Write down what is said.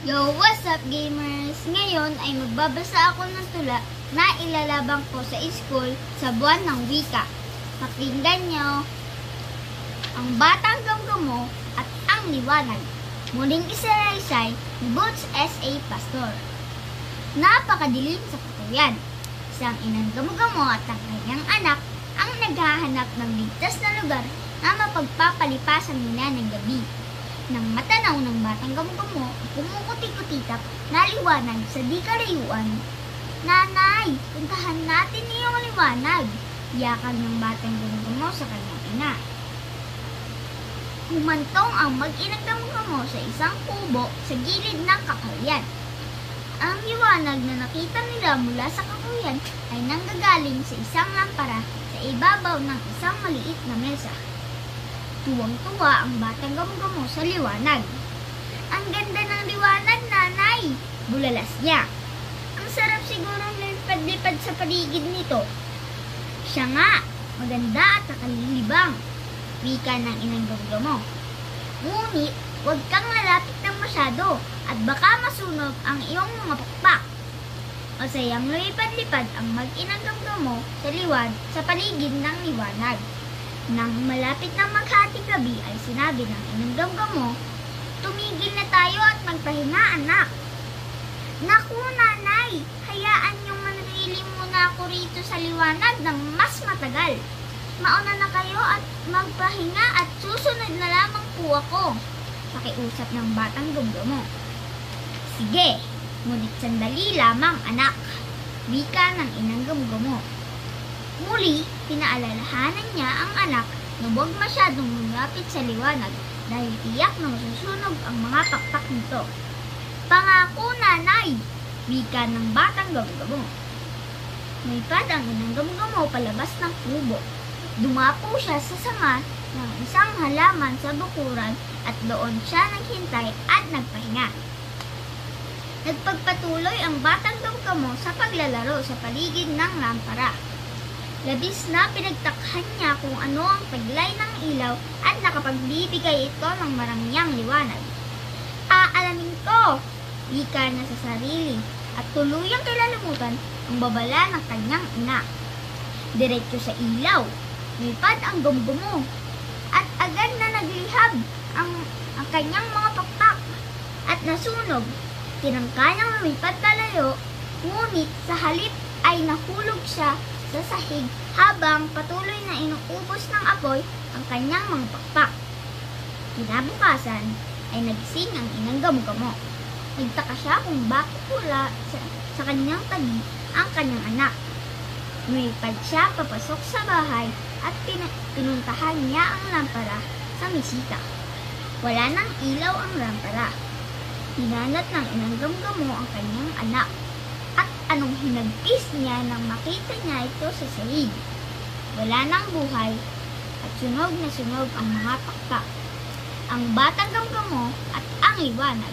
Yo, what's up gamers? Ngayon ay magbabasa ako ng tula na ilalabang ko sa school sa buwan ng wika. Pakinggan nyo. Ang Batang Gamgamo at ang Liwanag. Muling isalaysay ni Boots S.A. Pastor. Napakadilim sa katuyan. Isang inang gamugamo at ang kanyang anak ang naghahanap ng ligtas na lugar na mapagpapalipasan nila ng gabi. Nang matanaw ng Batang Gamgamo at kumukuti-kutitap na liwanag sa di kalayuan, "Nanay, puntahan natin iyong liwanag," iyakan ng Batang Gamgamo sa kanyang ina. Humantong ang mag-inang Gamgamo sa isang kubo sa gilid ng kakahuyan. Ang liwanag na nakita nila mula sa kakahuyan ay nanggagaling sa isang lampara sa ibabaw ng isang maliit na mesa. Tuwang-tuwa ang Batang Gamgamo sa liwanag. "Ang ganda ng liwanag, nanay!" bulalas niya. "Ang sarap siguro lipad-lipad sa paligid nito." "Siya nga, maganda at nakalilibang," wika ng inang Gamgamo. "Ngunit, huwag kang lalapit ng masyado at baka masunog ang iyong mga pakpak." Masayang lumipad-lipad ang mag-inang Gamgamo sa paligid ng liwanag. Nang malapit ng maghating gabi ay sinabi ng inang Gamgamo, "Tumigil na tayo at magpahinga, anak." "Naku, nanay, hayaan niyong manatili muna ako rito sa liwanag ng mas matagal. Mauna na kayo at magpahinga at susunod na lamang po ako," pakiusap ng Batang Gamgamo. "Sige, ngunit sandali lamang, anak," wika ng inang Gamgamo. Muli, pinaalalahanan niya ang anak na huwag masyadong lumapit sa liwanag dahil tiyak na masusunog ang mga pakpak nito. "Pangako, nanay," wika ng Batang Gamgamo. Lumipad ang inang Gamgamo palabas ng kubo. Dumapo siya sa sanga ng isang halaman sa bukuran at doon siya naghintay at nagpahinga. Nagpagpatuloy ang Batang Gamgamo sa paglalaro sa paligid ng lampara. Labis na pinagtakhan niya kung ano ang taglay ng ilaw at nakapagbibigay ito ng marangyang liwanag. "Aalamin ko," wika niya sa sarili at tuluyang kilalimutan ang babala ng kanyang ina. Diretso sa ilaw, lipad ang Gamgamo at agad na naglihab ang kanyang mga pakpak at nasunog. Tinangkayang lumipad palayo, ngunit sa halip ay nahulog siya sa sahig habang patuloy na inuubos ng apoy ang kanyang mga pakpak. Kinabukasan ay nagising ang inang Gamgamo. Nagtaka siya kung bakit wala sa kanyang tabi ang kanyang anak. Lumipad siya papasok sa bahay at pinuntahan niya ang lampara sa mesita. Wala nang ilaw ang lampara. Hinanap ng inang Gamgamo ang kanyang anak. At anong hinagpis niya nang makita niya ito sa sahig. Wala nang buhay at sunog na sunog ang mga pakpak. Ang Batang Gamgamo at ang liwanag